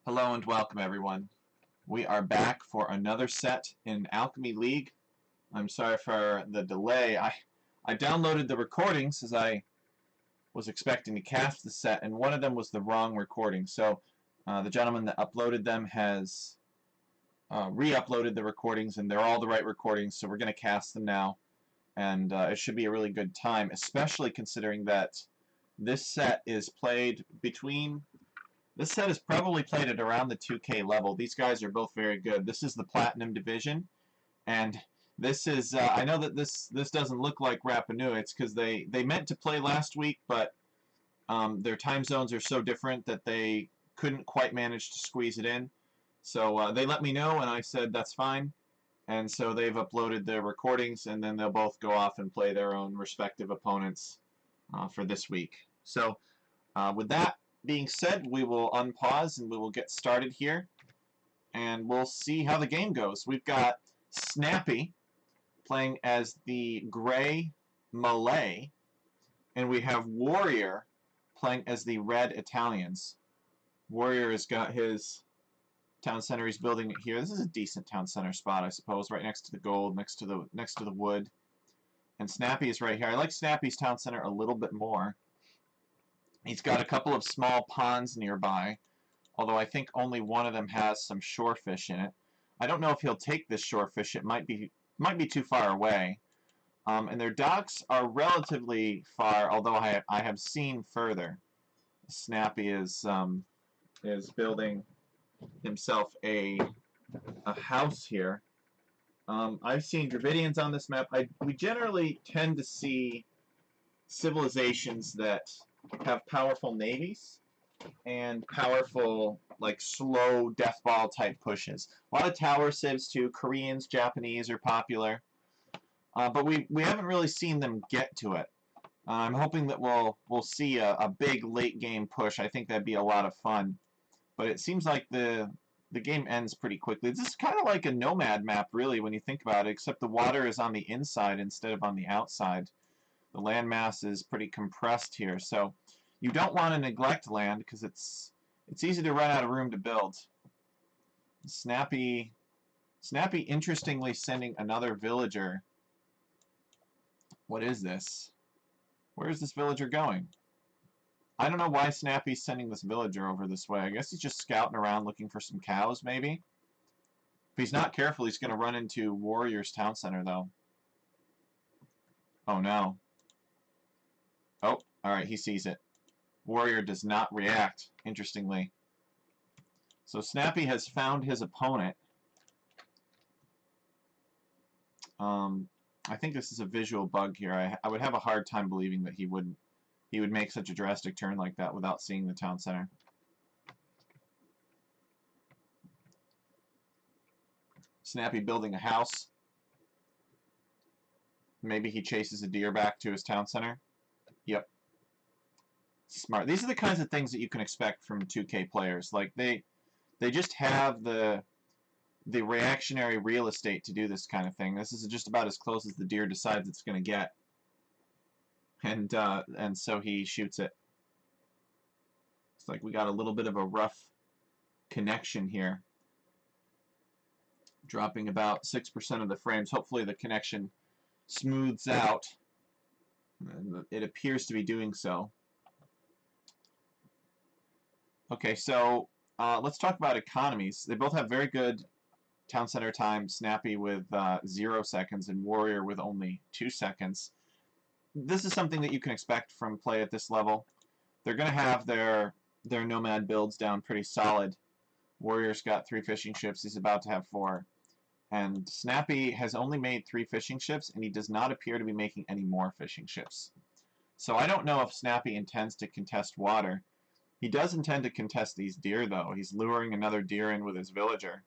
Hello and welcome everyone. We are back for another set in Alchemy League. I'm sorry for the delay. I downloaded the recordings as I was expecting to cast the set, and one of them was the wrong recording. So the gentleman that uploaded them has re-uploaded the recordings, and they're all the right recordings, so we're going to cast them now. And it should be a really good time, especially considering that this set is played between... This set is probably played at around the 2K level. These guys are both very good. This is the Platinum Division, and this is, I know that this doesn't look like Rapa Nui. It's because they meant to play last week, but their time zones are so different that they couldn't quite manage to squeeze it in. So they let me know, and I said that's fine. And so they've uploaded their recordings, and then they'll both go off and play their own respective opponents for this week. So with that being said, we will unpause and we will get started here, and we'll see how the game goes. We've got Snappy playing as the Gray Malay, and we have Warrior playing as the Red Italians. Warrior has got his town center. He's building it here. This is a decent town center spot, I suppose, right next to the gold, next to the wood. And Snappy is right here. I like Snappy's town center a little bit more. He's got a couple of small ponds nearby, although I think only one of them has some shorefish in it. I don't know if he'll take this shorefish. It might be too far away. And their docks are relatively far, although I have seen further. Snappy is building himself a house here. I've seen Dravidians on this map. We generally tend to see civilizations that have powerful navies and powerful, like, slow death ball type pushes. A lot of tower civs too. Koreans, Japanese are popular, but we haven't really seen them get to it. I'm hoping that we'll see a big late game push. I think that'd be a lot of fun, but it seems like the game ends pretty quickly. This is kind of like a Nomad map, really, when you think about it, except the water is on the inside instead of on the outside. The landmass is pretty compressed here, so you don't want to neglect land because it's easy to run out of room to build. Snappy, interestingly, sending another villager. What is this? Where is this villager going? I don't know why Snappy's sending this villager over this way. I guess he's just scouting around looking for some cows, maybe? If he's not careful, he's going to run into Warrior's town center, though. Oh, no. Oh, alright, he sees it. Warrior does not react, interestingly. So Snappy has found his opponent. I think this is a visual bug here. I would have a hard time believing that he would make such a drastic turn like that without seeing the town center. Snappy building a house. Maybe he chases a deer back to his town center. Yep. Smart. These are the kinds of things that you can expect from 2K players. Like, they just have the reactionary real estate to do this kind of thing. This is just about as close as the deer decides it's going to get. And so he shoots it. It's like we got a little bit of a rough connection here. Dropping about 6% of the frames. Hopefully the connection smooths out. And it appears to be doing so. Okay, so let's talk about economies. They both have very good town center time. Snappy with 0 seconds and Warrior with only 2 seconds. This is something that you can expect from play at this level. They're going to have their Nomad builds down pretty solid. Warrior's got 3 fishing ships. He's about to have 4. And Snappy has only made 3 fishing ships, and he does not appear to be making any more fishing ships. So I don't know if Snappy intends to contest water. He does intend to contest these deer, though. He's luring another deer in with his villager.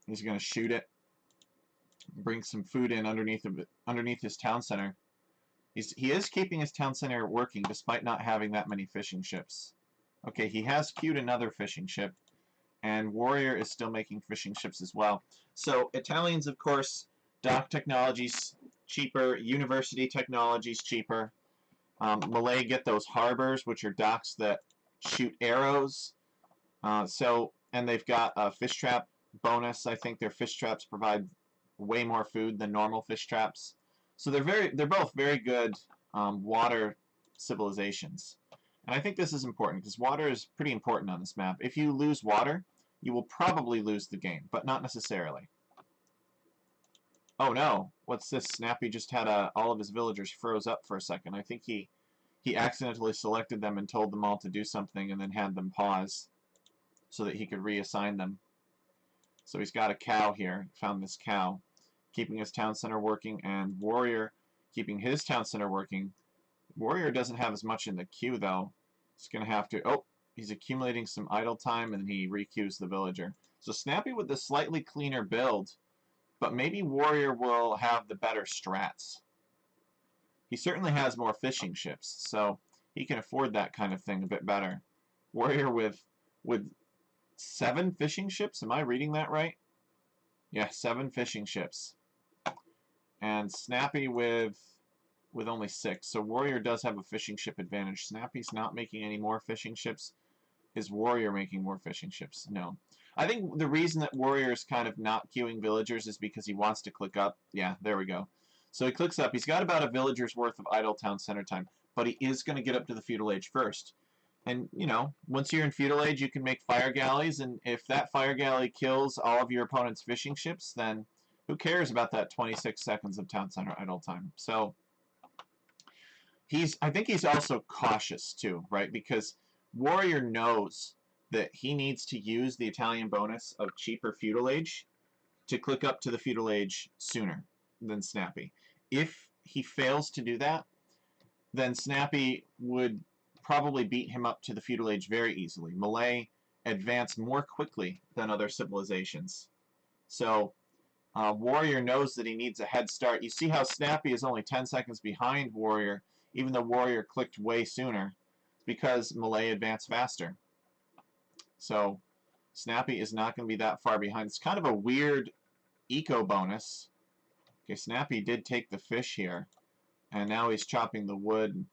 He's going to shoot it, bring some food in underneath his town center. He is keeping his town center working despite not having that many fishing ships. Okay, he has queued another fishing ship, and Warrior is still making fishing ships as well. So Italians, of course, dock technology's cheaper, university technology's cheaper. Malay get those harbors, which are docks that shoot arrows. And they've got a fish trap bonus. I think their fish traps provide way more food than normal fish traps. So they're both very good water civilizations. And I think this is important because water is pretty important on this map. If you lose water, you will probably lose the game, but not necessarily. Oh no, what's this? Snappy just had all of his villagers froze up for a second. I think he accidentally selected them and told them all to do something and then had them pause so that he could reassign them. So he's got a cow here, found this cow, keeping his town center working, and Warrior keeping his town center working. Warrior doesn't have as much in the queue though. He's going to have to, oh, he's accumulating some idle time and then he re-queues the villager. So Snappy with the slightly cleaner build, but maybe Warrior will have the better strats. He certainly has more fishing ships, so he can afford that kind of thing a bit better. Warrior with 7 fishing ships, am I reading that right? Yeah, 7 fishing ships. And Snappy with only 6. So Warrior does have a fishing ship advantage. Snappy's not making any more fishing ships. Is Warrior making more fishing ships? No. I think the reason that Warrior is kind of not queuing villagers is because he wants to click up. Yeah, there we go. So he clicks up. He's got about a villager's worth of idle town center time, but he is going to get up to the feudal age first. And, you know, once you're in feudal age, you can make fire galleys, and if that fire galley kills all of your opponent's fishing ships, then who cares about that 26 seconds of town center idle time? So I think he's also cautious too, right? Because Warrior knows that he needs to use the Italian bonus of cheaper feudal age to click up to the feudal age sooner than Snappy. If he fails to do that, then Snappy would probably beat him up to the feudal age very easily. Malay advanced more quickly than other civilizations. So Warrior knows that he needs a head start. You see how Snappy is only 10 seconds behind Warrior, even though Warrior clicked way sooner, because Malay advanced faster. So Snappy is not going to be that far behind. It's kind of a weird eco bonus. Okay, Snappy did take the fish here, and now he's chopping the wood.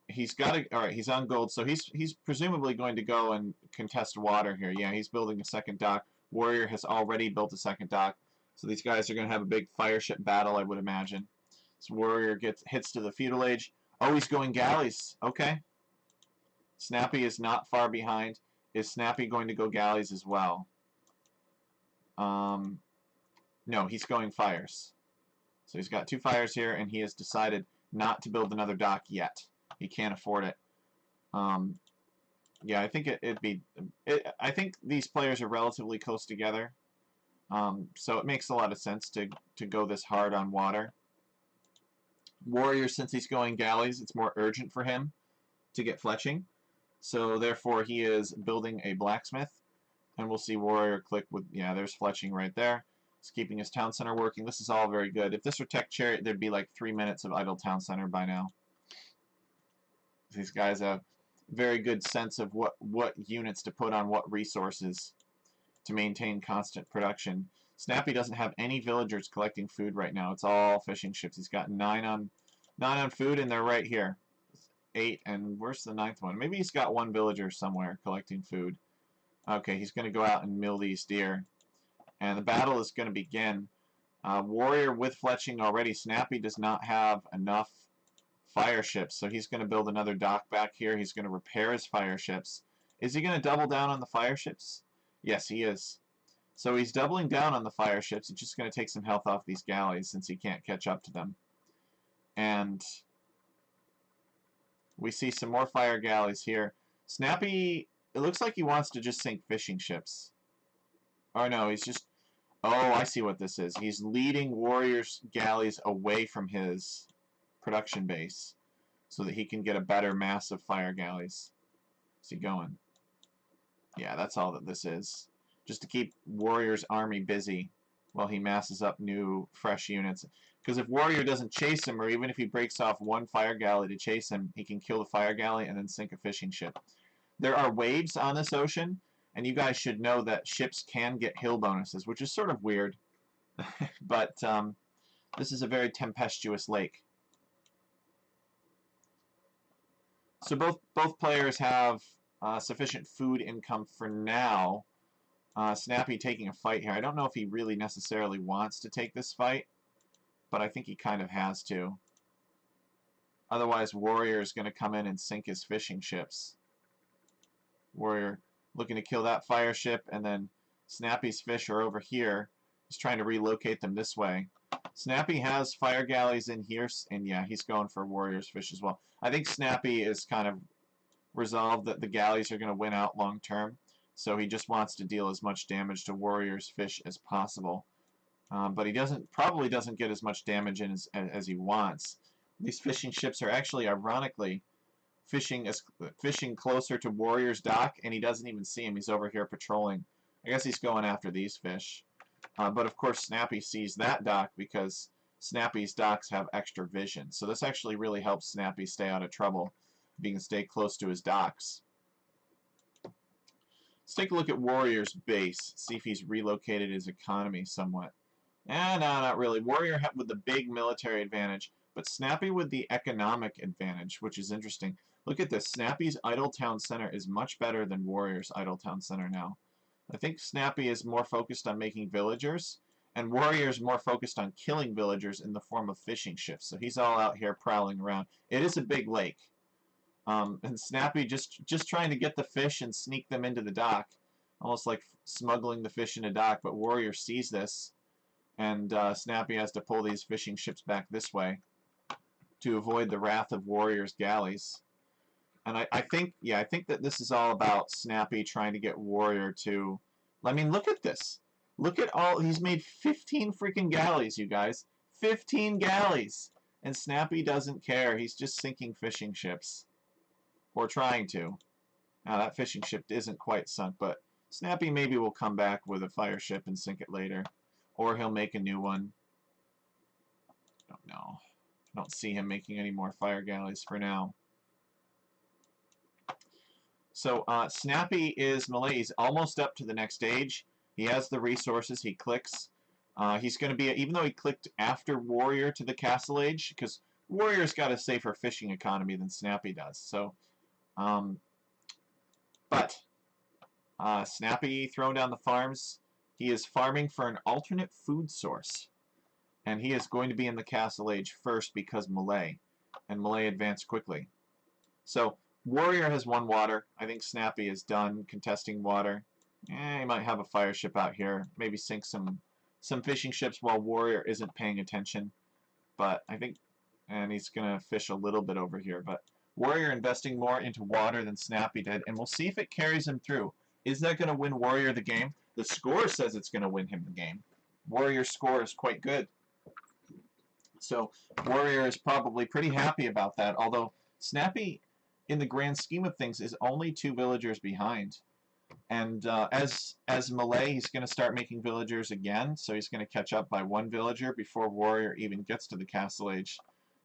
He's got to, all right, he's on gold, so he's presumably going to go and contest water here. Yeah, he's building a second dock. Warrior has already built a second dock, so these guys are going to have a big fire ship battle, I would imagine. So Warrior hits to the feudal age. Oh, he's going galleys. Okay. Snappy is not far behind. Is Snappy going to go galleys as well? No, he's going fires. So he's got 2 fires here, and he has decided not to build another dock yet. He can't afford it. Yeah, I think I think these players are relatively close together. So it makes a lot of sense to go this hard on water. Warrior, since he's going galleys, it's more urgent for him to get fletching. So therefore he is building a blacksmith. And we'll see Warrior click with, yeah, there's fletching right there. He's keeping his town center working. This is all very good. If this were Tech Chariot, there'd be like 3 minutes of idle town center by now. These guys have very good sense of what units to put on what resources to maintain constant production. Snappy doesn't have any villagers collecting food right now. It's all fishing ships. He's got 9 on food, and they're right here. 8, and where's the 9th one? Maybe he's got 1 villager somewhere collecting food. Okay, he's going to go out and mill these deer. And the battle is going to begin. Warrior with fletching already. Snappy does not have enough fire ships, so he's going to build another dock back here. He's going to repair his fire ships. Is he going to double down on the fire ships? Yes, he is. So he's doubling down on the fire ships. It's just going to take some health off these galleys since he can't catch up to them. And we see some more fire galleys here. Snappy, it looks like he wants to just sink fishing ships. Oh no, he's just... Oh, I see what this is. He's leading Warrior's galleys away from his production base so that he can get a better mass of fire galleys. Is he going? Yeah, that's all that this is. Just to keep Warrior's army busy while he masses up new, fresh units. Because if Warrior doesn't chase him, or even if he breaks off 1 fire galley to chase him, he can kill the fire galley and then sink a fishing ship. There are waves on this ocean, and you guys should know that ships can get hill bonuses, which is sort of weird. But this is a very tempestuous lake. So both players have sufficient food income for now. Snappy taking a fight here. I don't know if he really necessarily wants to take this fight, but I think he kind of has to. Otherwise, Warrior is going to come in and sink his fishing ships. Warrior looking to kill that fire ship, and then Snappy's fish are over here. He's trying to relocate them this way. Snappy has fire galleys in here, and yeah, he's going for Warrior's fish as well. I think Snappy is kind of resolved that the galleys are going to win out long term, so he just wants to deal as much damage to Warrior's fish as possible. But he probably doesn't get as much damage in as he wants. These fishing ships are actually, ironically, fishing closer to Warrior's dock, and he doesn't even see him. He's over here patrolling. I guess he's going after these fish. But of course Snappy sees that dock because Snappy's docks have extra vision. So this actually really helps Snappy stay out of trouble, if he can stay close to his docks. Let's take a look at Warrior's base, see if he's relocated his economy somewhat. No, not really. Warrior with the big military advantage, but Snappy with the economic advantage, which is interesting. Look at this. Snappy's Idletown Center is much better than Warrior's Idletown Center now. I think Snappy is more focused on making villagers, and Warrior is more focused on killing villagers in the form of fishing ships. So he's all out here prowling around. It is a big lake. And Snappy just trying to get the fish and sneak them into the dock. Almost like smuggling the fish in a dock, but Warrior sees this, and Snappy has to pull these fishing ships back this way to avoid the wrath of Warrior's galleys. And I think that this is all about Snappy trying to get Warrior to... I mean, look at this. Look at all... He's made 15 freaking galleys, you guys. 15 galleys! And Snappy doesn't care. He's just sinking fishing ships. Or trying to. Now, that fishing ship isn't quite sunk, but Snappy maybe will come back with a fire ship and sink it later. Or he'll make a new one. I don't know. I don't see him making any more fire galleys for now. So Snappy is Malay. He's almost up to the next stage. He has the resources. He clicks. He's going to be, even though he clicked after Warrior to the Castle Age, because Warrior's got a safer fishing economy than Snappy does. So, Snappy throwing down the farms. He is farming for an alternate food source. And he is going to be in the Castle Age first because Malay. And Malay advanced quickly. So, Warrior has won water. I think Snappy is done contesting water. He might have a fire ship out here. Maybe sink some fishing ships while Warrior isn't paying attention. But I think... And he's going to fish a little bit over here. But Warrior investing more into water than Snappy did. And we'll see if it carries him through. Is that going to win Warrior the game? The score says it's going to win him the game. Warrior's score is quite good. So Warrior is probably pretty happy about that. Although Snappy, in the grand scheme of things, is only 2 villagers behind. And as Malay, he's going to start making villagers again. So he's going to catch up by 1 villager before Warrior even gets to the Castle Age.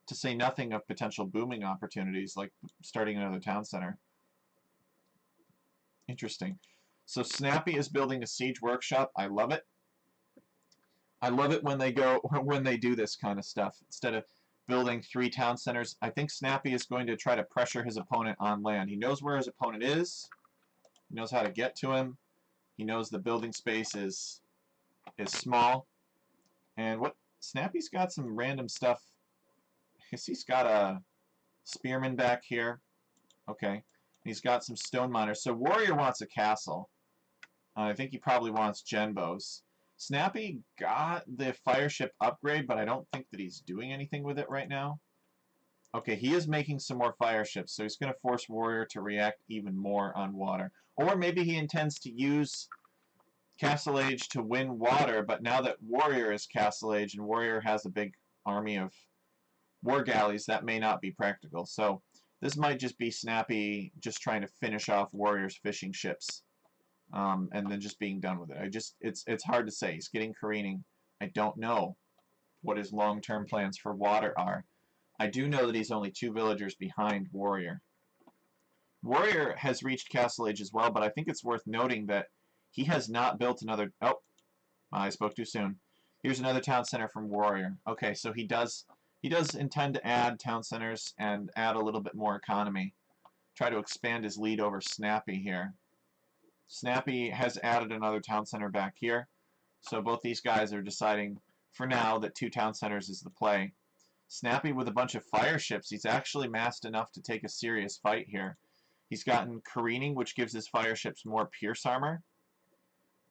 To say nothing of potential booming opportunities like starting another town center. Interesting. So Snappy is building a siege workshop. I love it. I love it when they do this kind of stuff. Instead of building 3 town centers, I think Snappy is going to try to pressure his opponent on land. He knows where his opponent is. He knows how to get to him. He knows the building space is small. And what Snappy's got some random stuff. He's got a spearman back here. Okay. He's got some stone miners. So Warrior wants a castle. I think he probably wants genbows. Snappy got the fire ship upgrade, but I don't think that he's doing anything with it right now. Okay, he is making some more fire ships, so he's going to force Warrior to react even more on water. Or maybe he intends to use Castle Age to win water, but now that Warrior is Castle Age and Warrior has a big army of war galleys, that may not be practical. So this might just be Snappy just trying to finish off Warrior's fishing ships. And then just being done with it. It's hard to say. He's getting careening. I don't know what his long-term plans for water are. I do know that he's only 2 villagers behind Warrior. Warrior has reached Castle Age as well, but I think it's worth noting that he has not built another... Oh, I spoke too soon. Here's another town center from Warrior. Okay, so he does intend to add town centers and add a little bit more economy. try to expand his lead over Snappy here. Snappy has added another town center back here, so both these guys are deciding for now that 2 town centers is the play. Snappy with a bunch of fire ships, he's actually massed enough to take a serious fight here. He's gotten careening, which gives his fire ships more pierce armor,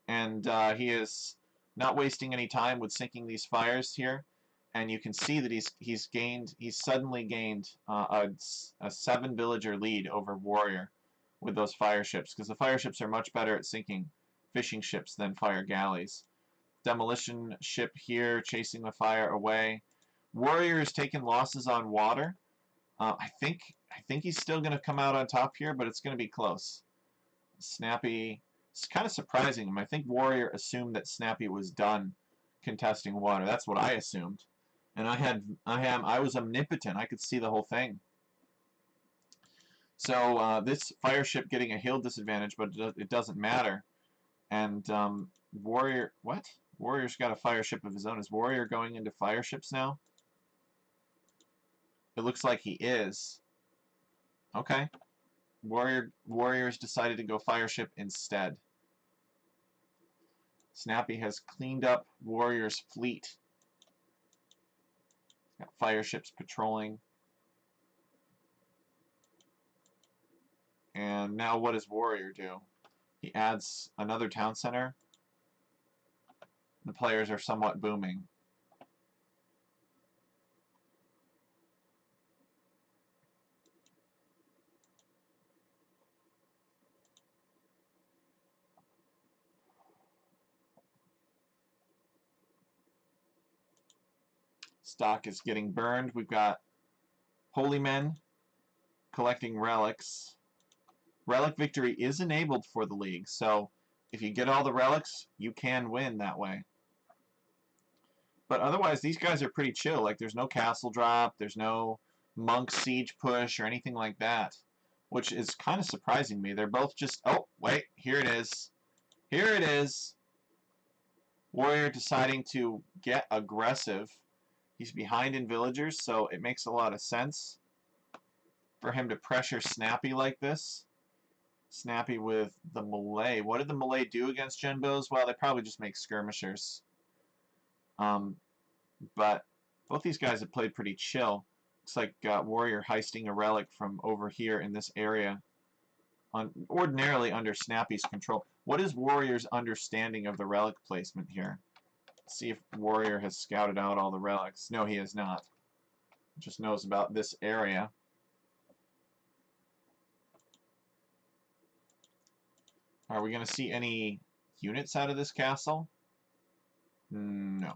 and he is not wasting any time with sinking these fires here. And you can see that he's suddenly gained a 7 villager lead over Warrior with those fire ships, because the fire ships are much better at sinking fishing ships than fire galleys. Demolition ship here chasing the fire away. Warrior has taken losses on water. I think he's still going to come out on top here, but it's going to be close. Snappy, it's kind of surprising him. I think Warrior assumed that Snappy was done contesting water. That's what I assumed. And I was omnipotent. I could see the whole thing. So this fire ship getting a hill disadvantage, but it doesn't matter. And Warrior, what? Warrior's got a fire ship of his own. Is Warrior going into fire ships now? It looks like he is. Okay. Warrior's decided to go fire ship instead. Snappy has cleaned up Warrior's fleet. Got fire ships patrolling. And now what does Warrior do? He adds another town center. The players are somewhat booming. Stock is getting burned. We've got Holy Men collecting relics. Relic victory is enabled for the league, so if you get all the relics, you can win that way. But otherwise, these guys are pretty chill. Like, there's no castle drop, there's no monk siege push or anything like that, which is kind of surprising me. They're both just, oh, wait, here it is. Here it is. Warrior deciding to get aggressive. He's behind in villagers, so it makes a lot of sense for him to pressure Snappy like this. Snappy with the Malay. What did the Malay do against Genbos? Well, they probably just make skirmishers. But both these guys have played pretty chill. Looks like Warrior heisting a relic from over here in this area. Ordinarily under Snappy's control. What is Warrior's understanding of the relic placement here? Let's see if Warrior has scouted out all the relics. No, he has not. He just knows about this area. Are we going to see any units out of this castle? No.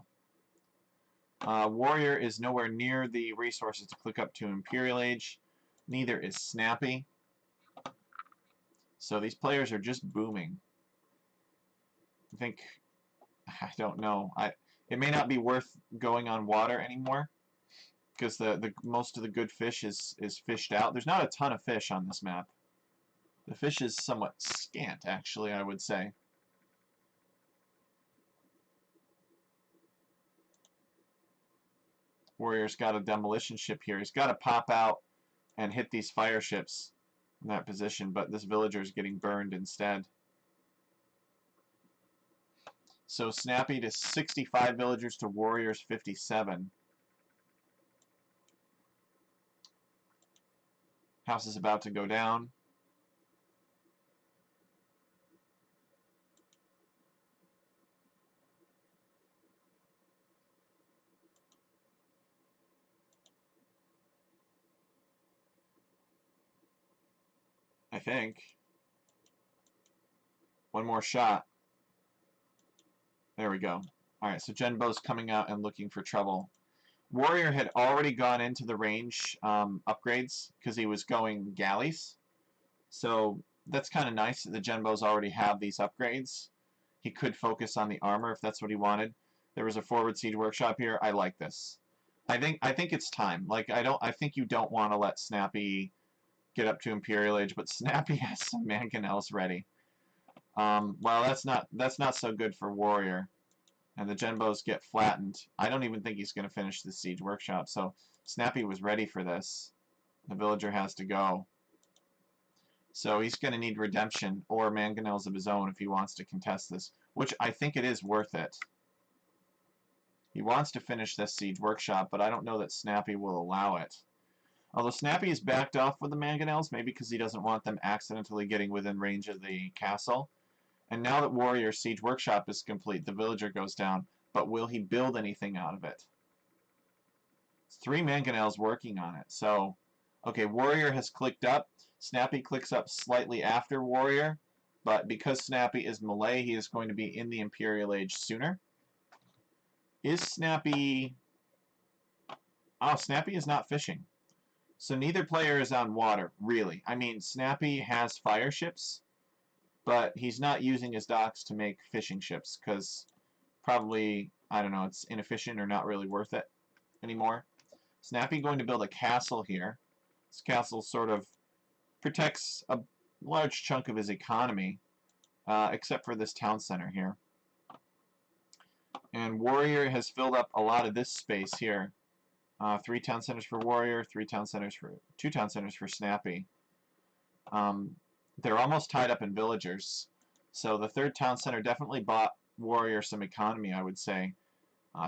Warrior is nowhere near the resources to click up to Imperial Age. Neither is Snappy. So these players are just booming. I don't know. It may not be worth going on water anymore because the most of the good fish is fished out. There's not a ton of fish on this map. The fish is somewhat scant, actually, I would say. Warrior's got a demolition ship here. He's got to pop out and hit these fire ships in that position, but this villager is getting burned instead. So Snappy to 65 villagers to Warrior's 57. House is about to go down. I think. One more shot. There we go. Alright, so Genbo's coming out and looking for trouble. Warrior had already gone into the range upgrades because he was going galleys. So that's kind of nice that the Genbos already have these upgrades. He could focus on the armor if that's what he wanted. There was a forward siege workshop here. I like this. I think it's time. Like I think you don't want to let Snappy get up to Imperial Age, but Snappy has some mangonels ready. Well, that's not so good for Warrior, and the Genbos get flattened. I don't even think he's going to finish the siege workshop. So Snappy was ready for this. The villager has to go. So he's going to need redemption or mangonels of his own if he wants to contest this, which I think it is worth it. He wants to finish this siege workshop, but I don't know that Snappy will allow it. Although Snappy is backed off with the mangonels, maybe because he doesn't want them accidentally getting within range of the castle. And now that Warrior's siege workshop is complete, the villager goes down. But will he build anything out of it? It's 3 mangonels working on it. So, okay, Warrior has clicked up. Snappy clicks up slightly after Warrior. But because Snappy is Malay, he is going to be in the Imperial Age sooner. Is Snappy... Oh, Snappy is not fishing. So neither player is on water, really. I mean, Snappy has fire ships, but he's not using his docks to make fishing ships, because probably, I don't know, it's inefficient or not really worth it anymore. Snappy going to build a castle here. This castle sort of protects a large chunk of his economy, except for this town center here. And Warrior has filled up a lot of this space here. 3 town centers for Warrior, 2 town centers for Snappy. They're almost tied up in villagers. So the 3rd town center definitely bought Warrior some economy, I would say.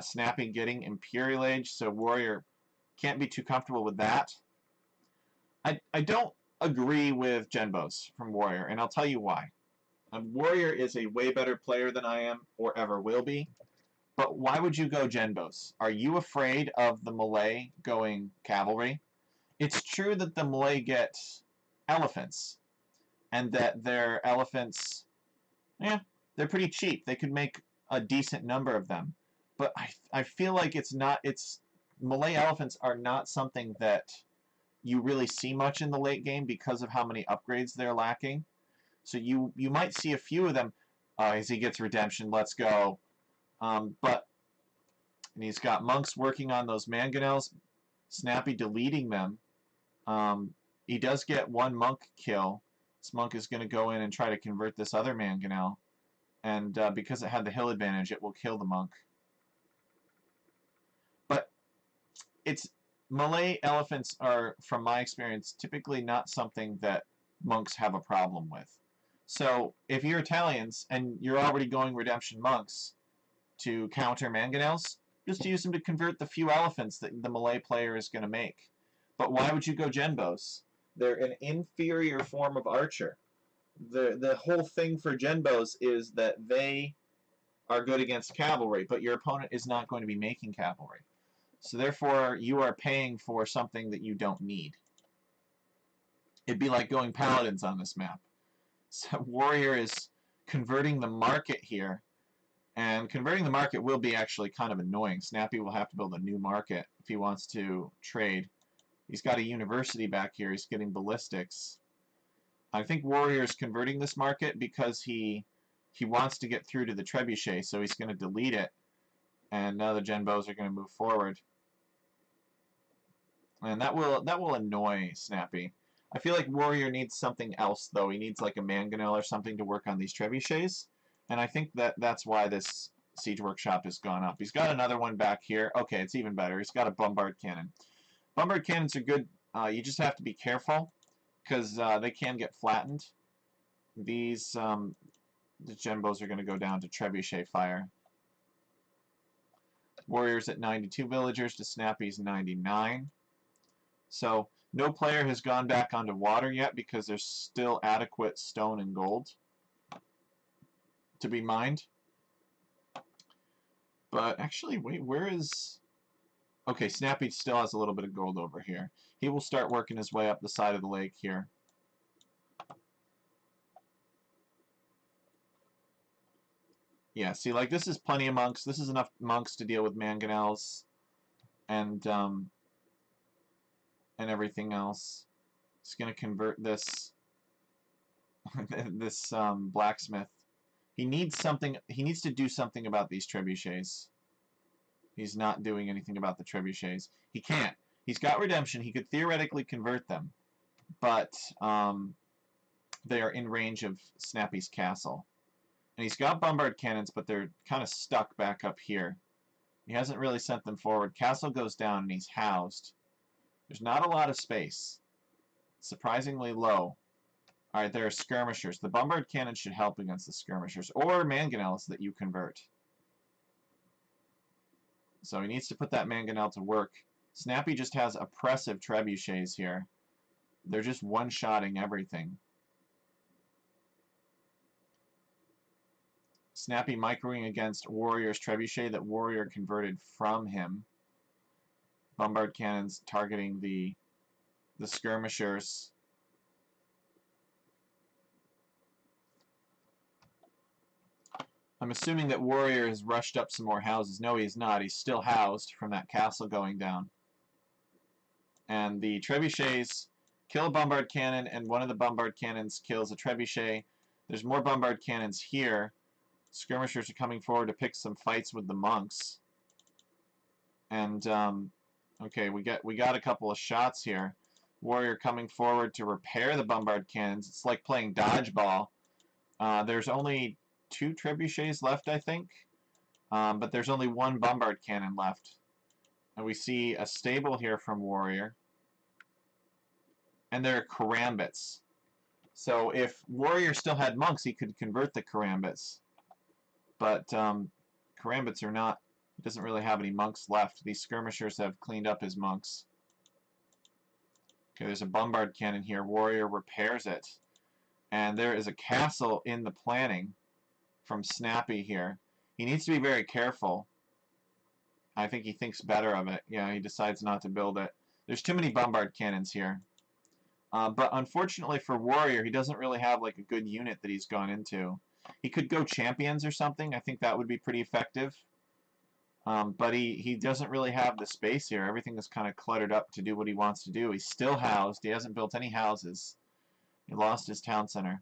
Snappy getting Imperial Age, so Warrior can't be too comfortable with that. I don't agree with Genbos from Warrior, and I'll tell you why. Warrior is a way better player than I am, or ever will be. But why would you go Genbos? Are you afraid of the Malay going cavalry? It's true that the Malay get elephants, and that their elephants, they're pretty cheap. They could make a decent number of them. But I feel like Malay elephants are not something that you really see much in the late game because of how many upgrades they're lacking. So you might see a few of them as he gets redemption. Let's go. And he's got monks working on those mangonels. Snappy deleting them. He does get 1 monk kill. This monk is going to go in and try to convert this other mangonel. And because it had the hill advantage, it will kill the monk. But Malay elephants are, from my experience, typically not something that monks have a problem with. So if you're Italians and you're already going redemption monks to counter mangonels, just use them to convert the few elephants that the Malay player is going to make. But why would you go Genbos? They're an inferior form of archer. The whole thing for Genbos is that they are good against cavalry, but your opponent is not going to be making cavalry. So therefore, you are paying for something that you don't need. It'd be like going paladins on this map. So Warrior is converting the market here, and converting the market will be actually kind of annoying. Snappy will have to build a new market if he wants to trade. He's got a university back here. He's getting ballistics. I think Warrior is converting this market because he wants to get through to the trebuchet, so he's going to delete it. And now the Genbos are going to move forward. And that will annoy Snappy. I feel like Warrior needs something else, though. He needs like a mangonel or something to work on these trebuchets. And I think that's why this siege workshop has gone up. He's got another one back here. Okay, it's even better. He's got a bombard cannon. Bombard cannons are good. You just have to be careful because they can get flattened. These the Genbos are going to go down to trebuchet fire. Warriors at 92 villagers to Snappy's 99. So no player has gone back onto water yet because there's still adequate stone and gold to be mined. But actually, wait, where is... Okay, Snappy still has a little bit of gold over here. He will start working his way up the side of the lake here. Yeah, see, like, this is plenty of monks. This is enough monks to deal with mangonels and everything else. He's going to convert this this blacksmith. He needs something. He needs to do something about these trebuchets. He's not doing anything about the trebuchets. He can't. He's got redemption. He could theoretically convert them, but they are in range of Snappy's castle. And he's got bombard cannons, but they're kind of stuck back up here. He hasn't really sent them forward. Castle goes down, and he's housed. There's not a lot of space. Surprisingly low. Alright, there are skirmishers. The bombard cannon should help against the skirmishers, or mangonels that you convert. So he needs to put that mangonel to work. Snappy just has oppressive trebuchets here. They're just one-shotting everything. Snappy microing against Warrior's trebuchet that Warrior converted from him. Bombard cannons targeting the skirmishers. I'm assuming that Warrior has rushed up some more houses. No, he's not. He's still housed from that castle going down. And the trebuchets kill a bombard cannon, and one of the bombard cannons kills a trebuchet. There's more bombard cannons here. Skirmishers are coming forward to pick some fights with the monks. And okay, we got a couple of shots here. Warrior coming forward to repair the bombard cannons. It's like playing dodgeball. There's only 2 trebuchets left, I think. But there's only 1 bombard cannon left. And we see a stable here from Warrior. And there are karambits. So if Warrior still had monks, he could convert the karambits. But karambits are not... He doesn't really have any monks left. These skirmishers have cleaned up his monks. Okay, there's a bombard cannon here. Warrior repairs it. And there is a castle in the planning from Snappy here. He needs to be very careful. I think he thinks better of it. Yeah, he decides not to build it. There's too many bombard cannons here. But unfortunately for Warrior, he doesn't really have like a good unit that he's gone into. He could go champions or something. I think that would be pretty effective. But he doesn't really have the space here. Everything is kind of cluttered up to do what he wants to do. He's still housed. He hasn't built any houses. He lost his town center.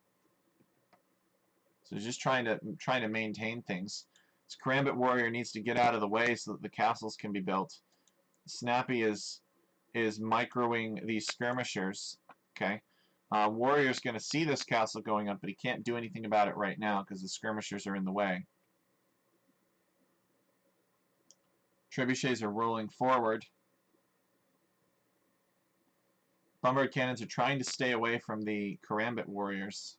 So he's just trying to maintain things. This Karambit Warrior needs to get out of the way so that the castles can be built. Snappy is microing these skirmishers. Okay. Warrior's going to see this castle going up, but he can't do anything about it right now because the skirmishers are in the way. Trebuchets are rolling forward. Bombard cannons are trying to stay away from the Karambit warriors.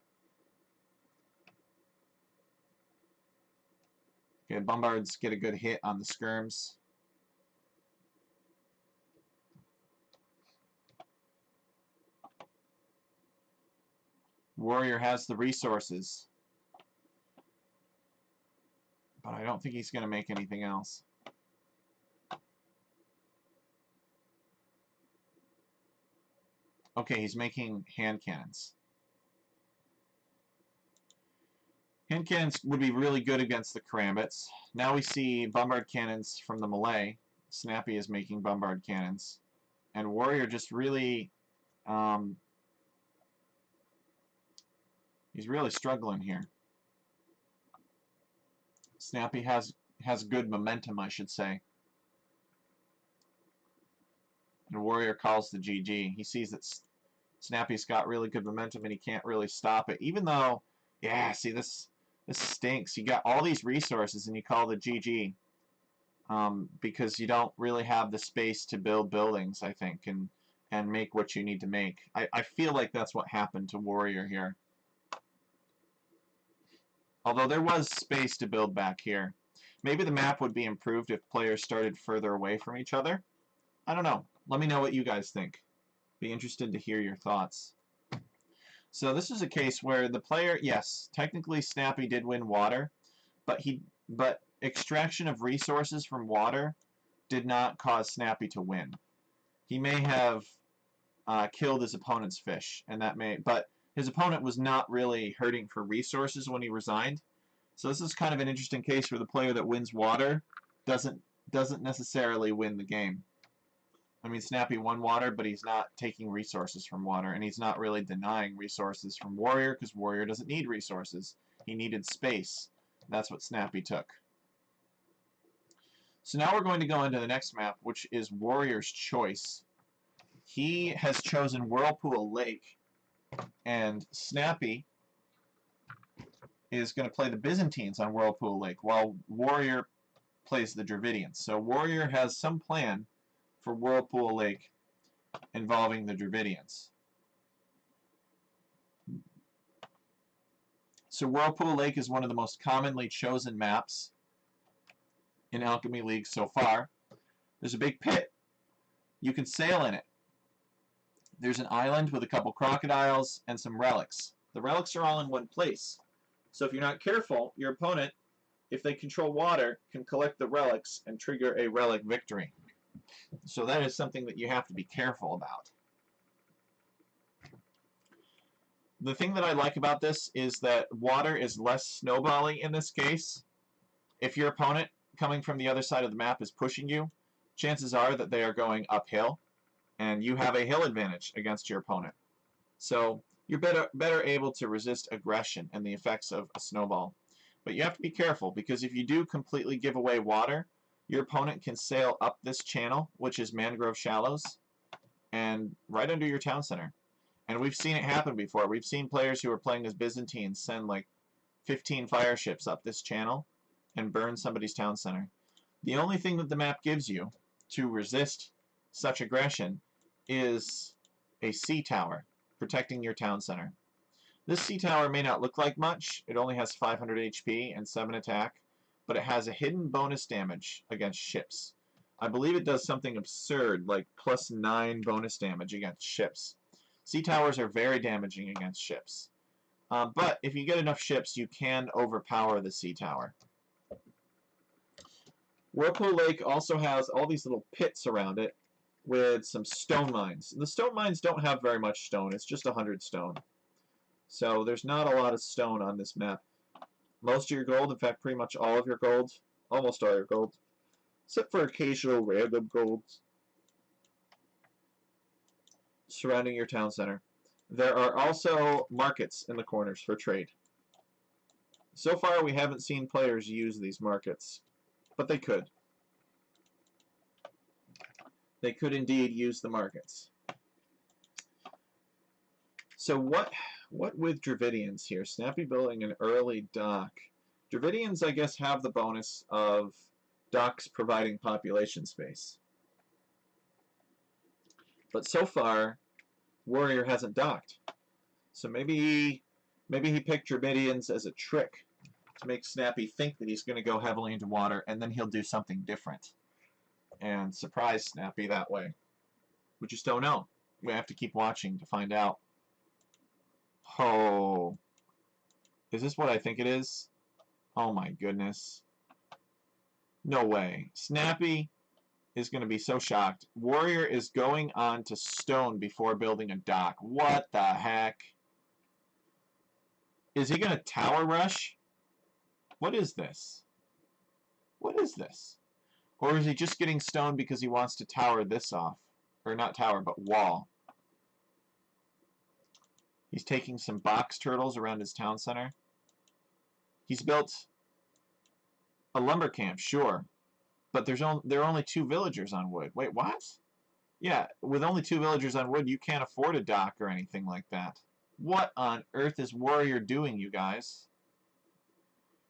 Okay, bombards get a good hit on the skirms. Warrior has the resources, but I don't think he's going to make anything else. Okay, he's making hand cannons. Hand cannons would be really good against the Karambits. Now we see bombard cannons from the Malay. Snappy is making bombard cannons. And Warrior just really... he's really struggling here. Snappy has good momentum, I should say. And Warrior calls the GG. He sees that Snappy's got really good momentum and he can't really stop it. Even though, yeah, see, this stinks. You got all these resources and you call the GG because you don't really have the space to build buildings, I think, and make what you need to make. I feel like that's what happened to Warrior here. Although there was space to build back here. Maybe the map would be improved if players started further away from each other. I don't know. Let me know what you guys think. Be interested to hear your thoughts. So this is a case where the player, yes, technically Snappy did win water, but extraction of resources from water did not cause Snappy to win. He may have killed his opponent's fish, and but his opponent was not really hurting for resources when he resigned. So this is kind of an interesting case where the player that wins water doesn't necessarily win the game. I mean, Snappy won water, but he's not taking resources from water, and he's not really denying resources from Warrior, because Warrior doesn't need resources. He needed space. That's what Snappy took. So now we're going to go into the next map, which is Warrior's Choice. He has chosen Whirlpool Lake, and Snappy is going to play the Byzantines on Whirlpool Lake, while Warrior plays the Dravidians. So Warrior has some plan for Whirlpool Lake involving the Dravidians. So Whirlpool Lake is one of the most commonly chosen maps in Alchemy League so far. There's a big pit. You can sail in it. There's an island with a couple crocodiles and some relics. The relics are all in one place. So if you're not careful, your opponent, if they control water, can collect the relics and trigger a relic victory. So that is something that you have to be careful about. The thing that I like about this is that water is less snowbally in this case. If your opponent coming from the other side of the map is pushing you, chances are that they are going uphill, and you have a hill advantage against your opponent. So you're better able to resist aggression and the effects of a snowball. But you have to be careful, because if you do completely give away water, your opponent can sail up this channel, which is Mangrove Shallows, and right under your town center. And we've seen it happen before. We've seen players who are playing as Byzantines send like 15 fire ships up this channel and burn somebody's town center. The only thing that the map gives you to resist such aggression is a sea tower protecting your town center. This sea tower may not look like much. It only has 500 HP and 7 attack, but it has a hidden bonus damage against ships. I believe it does something absurd, like +9 bonus damage against ships. Sea towers are very damaging against ships. But if you get enough ships, you can overpower the sea tower. Whirlpool Lake also has all these little pits around it with some stone mines. And the stone mines don't have very much stone. It's just 100 stone. So there's not a lot of stone on this map. Most of your gold, in fact pretty much all of your gold, almost all your gold, except for occasional random golds, surrounding your town center. There are also markets in the corners for trade. So far we haven't seen players use these markets, but they could. They could indeed use the markets. So what with Dravidians here? Snappy building an early dock. Dravidians, I guess, have the bonus of docks providing population space. But so far, Warrior hasn't docked. So maybe he picked Dravidians as a trick to make Snappy think that he's going to go heavily into water, and then he'll do something different and surprise Snappy that way. We just don't know. We have to keep watching to find out. Oh, is this what I think it is? Oh my goodness. No way. Snappy is going to be so shocked. Warrior is going on to stone before building a dock. What the heck? Is he going to tower rush? What is this? What is this? Or is he just getting stone because he wants to tower this off? Or not tower, but wall. He's taking some box turtles around his town center. He's built a lumber camp, sure. But there are only 2 villagers on wood. Wait, what? Yeah, with only 2 villagers on wood, you can't afford a dock or anything like that. What on earth is Warrior doing, you guys?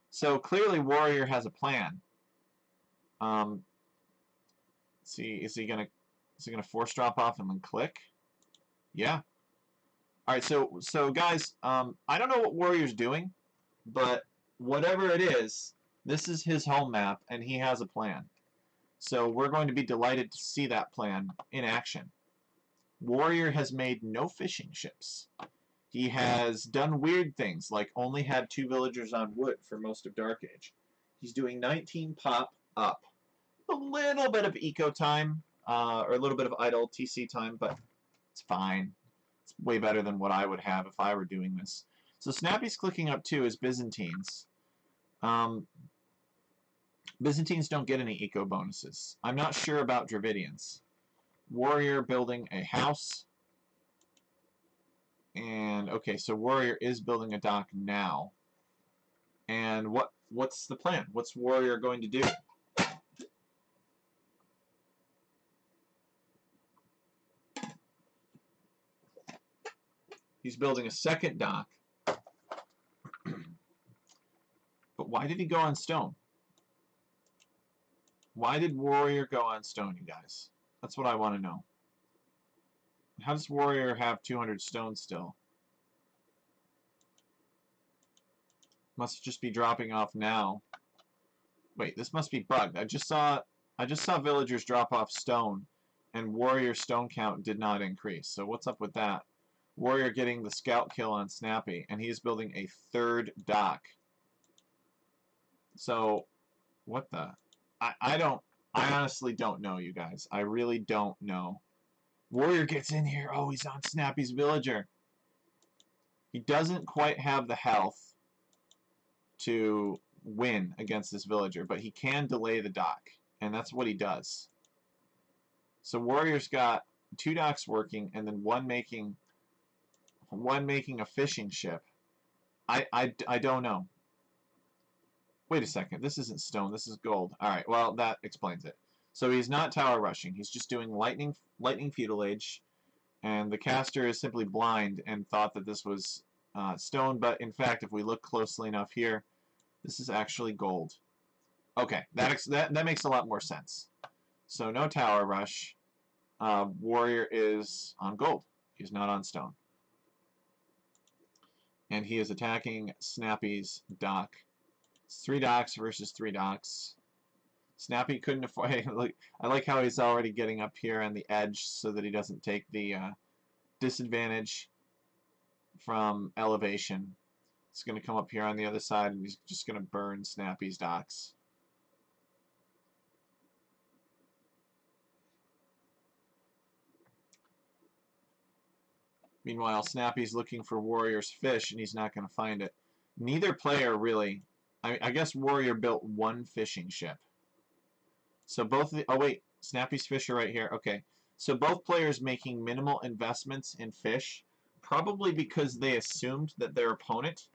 So clearly Warrior has a plan. Let's see, is he gonna force drop off and then click? Yeah. Alright, so guys, I don't know what Warrior's doing, but whatever it is, this is his home map, and he has a plan. So we're going to be delighted to see that plan in action. Warrior has made no fishing ships. He has done weird things, like only had 2 villagers on wood for most of Dark Age. He's doing 19 pop up. A little bit of eco time, or a little bit of idle TC time, but it's fine. It's way better than what I would have if I were doing this. So Snappy's clicking up too as Byzantines. Byzantines don't get any eco bonuses. I'm not sure about Dravidians. Warrior building a house. And okay, so Warrior is building a dock now. And what's the plan? What's Warrior going to do? He's building a second dock. But why did he go on stone? Why did Warrior go on stone, you guys? That's what I want to know. How does Warrior have 200 stone still? Must just be dropping off now. Wait, this must be bugged. I just saw villagers drop off stone, and warrior stone count did not increase. So what's up with that? Warrior getting the scout kill on Snappy, and he's building a third dock. So, what the? I honestly don't know, you guys. I really don't know. Warrior gets in here. Oh, he's on Snappy's villager. He doesn't quite have the health to win against this villager, but he can delay the dock, and that's what he does. So Warrior's got 2 docks working, and then one making a fishing ship. I don't know. Wait a second. This isn't stone. This is gold. All right. Well, that explains it. So he's not tower rushing. He's just doing lightning feudal age, and the caster is simply blind and thought that this was stone. But in fact, if we look closely enough here, this is actually gold. Okay, that makes a lot more sense. So no tower rush. Warrior is on gold. He's not on stone. And he is attacking Snappy's dock. It's 3 docks versus 3 docks. Snappy couldn't afford... I like how he's already getting up here on the edge so that he doesn't take the disadvantage from elevation. It's going to come up here on the other side, and he's just going to burn Snappy's docks. Meanwhile, Snappy's looking for Warrior's fish, and he's not going to find it. Neither player really... I guess Warrior built 1 fishing ship. So both of the... Oh, wait. Snappy's fish are right here. Okay. So both players making minimal investments in fish, probably because they assumed that their opponent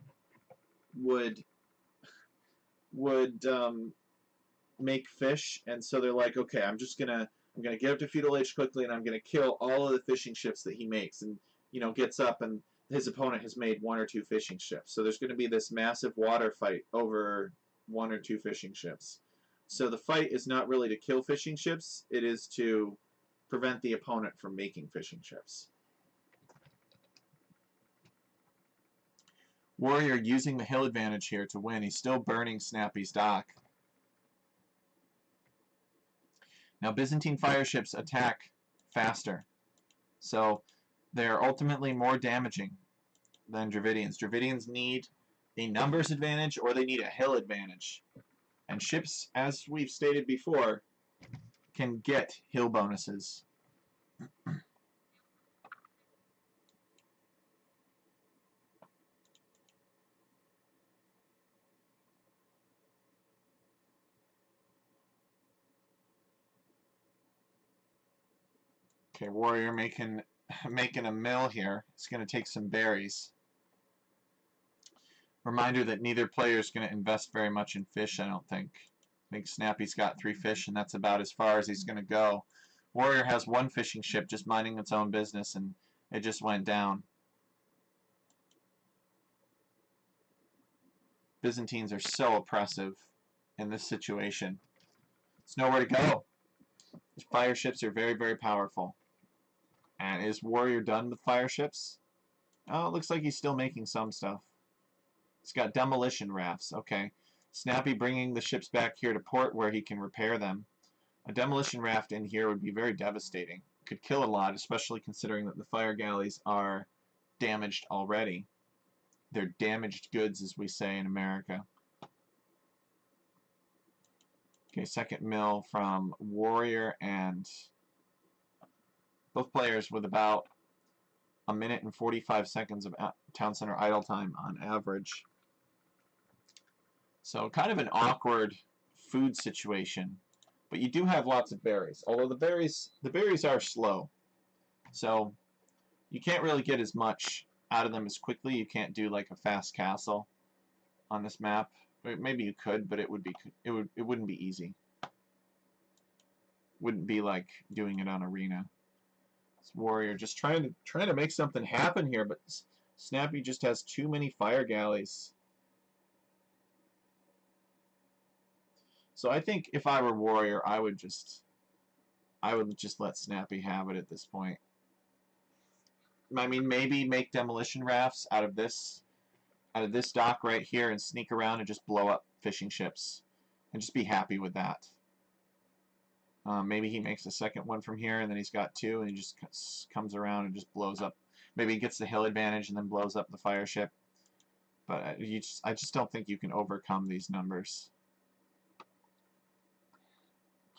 would make fish, and so they're like, okay, I'm gonna get up to feudal age quickly, and I'm gonna kill all of the fishing ships that he makes, and gets up, and his opponent has made 1 or 2 fishing ships. So there's going to be this massive water fight over 1 or 2 fishing ships. So the fight is not really to kill fishing ships, it is to prevent the opponent from making fishing ships. Warrior using the hill advantage here to win. He's still burning Snappy's dock. Now Byzantine fire ships attack faster, so they're ultimately more damaging than Dravidians. Dravidians need a numbers advantage or they need a hill advantage. And ships, as we've stated before, can get hill bonuses. Okay, Warrior making a mill here. It's going to take some berries. Reminder that neither player is going to invest very much in fish, I don't think. I think Snappy's got 3 fish, and that's about as far as he's going to go. Warrior has 1 fishing ship just minding its own business, and it just went down. Byzantines are so oppressive in this situation. There's nowhere to go. These fire ships are very, very powerful. And is Warrior done with fire ships? Oh, it looks like he's still making some stuff. He's got demolition rafts. Okay. Snappy bringing the ships back here to port where he can repair them. A demolition raft in here would be very devastating. Could kill a lot, especially considering that the fire galleys are damaged already. They're damaged goods, as we say in America. Okay, second mill from Warrior, and both players with about 1 minute and 45 seconds of town center idle time on average. So kind of an awkward food situation, but you do have lots of berries. Although the berries are slow, so you can't really get as much out of them as quickly. You can't do like a fast castle on this map. Maybe you could, but it wouldn't be easy. Wouldn't be like doing it on Arena. This Warrior just trying to make something happen here, but Snappy just has too many fire galleys. So I think if I were Warrior, I would just let Snappy have it at this point. I mean, maybe make demolition rafts out of this out of this dock right here and sneak around and just blow up fishing ships and just be happy with that. Maybe he makes a second one from here and then he's got two and he just comes around and just blows up. Maybe he gets the hill advantage and then blows up the fire ship. But I just don't think you can overcome these numbers.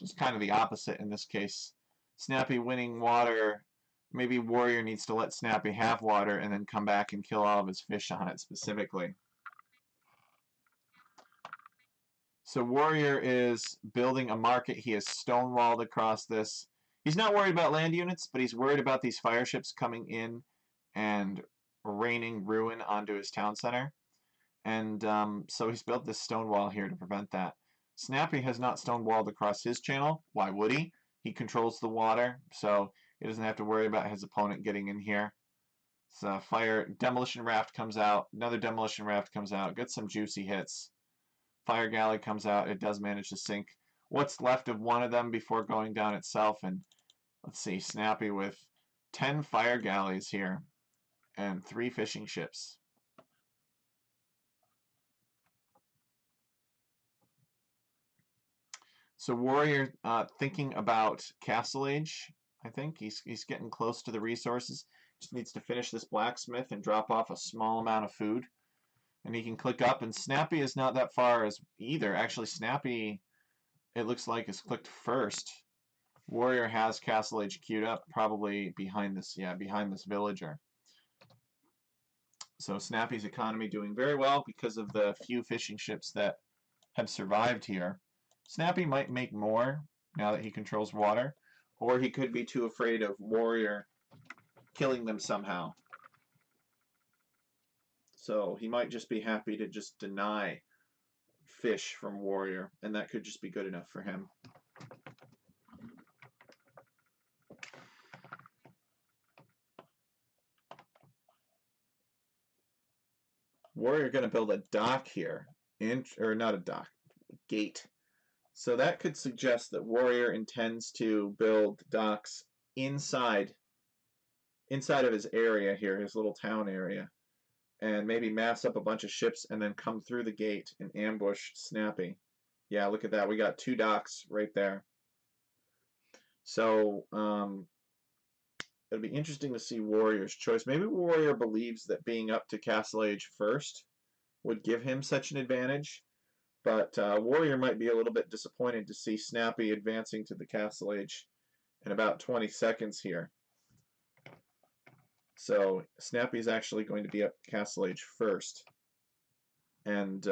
It's kind of the opposite in this case. Snappy winning water. Maybe Warrior needs to let Snappy have water and then come back and kill all of his fish on it specifically. So Warrior is building a market. He has stonewalled across this. He's not worried about land units, but he's worried about these fire ships coming in and raining ruin onto his town center. And so he's built this stone wall here to prevent that. Snappy has not stonewalled across his channel. Why would he? He controls the water, so he doesn't have to worry about his opponent getting in here. So fire demolition raft comes out. Another demolition raft comes out. Gets some juicy hits. Fire galley comes out. It does manage to sink what's left of one of them before going down itself. And let's see, Snappy with 10 fire galleys here and 3 fishing ships. So Warrior thinking about Castle Age. I think he's getting close to the resources. Just needs to finish this blacksmith and drop off a small amount of food. And he can click up, and Snappy is not that far as either. Actually, Snappy, it looks like, is clicked first. Warrior has Castle Age queued up, probably behind this, yeah, behind this villager. So Snappy's economy doing very well because of the few fishing ships that have survived here. Snappy might make more now that he controls water, or he could be too afraid of Warrior killing them somehow. So he might just be happy to just deny fish from Warrior, and that could just be good enough for him. Warrior going to build a dock here, or not a dock, gate. So that could suggest that Warrior intends to build docks inside of his area here, his little town area, and maybe mass up a bunch of ships and then come through the gate and ambush Snappy. Yeah, look at that. We got 2 docks right there. So it'll be interesting to see Warrior's choice. Maybe Warrior believes that being up to Castle Age first would give him such an advantage. But Warrior might be a little bit disappointed to see Snappy advancing to the Castle Age in about 20 seconds here. So Snappy's actually going to be up Castle Age first. And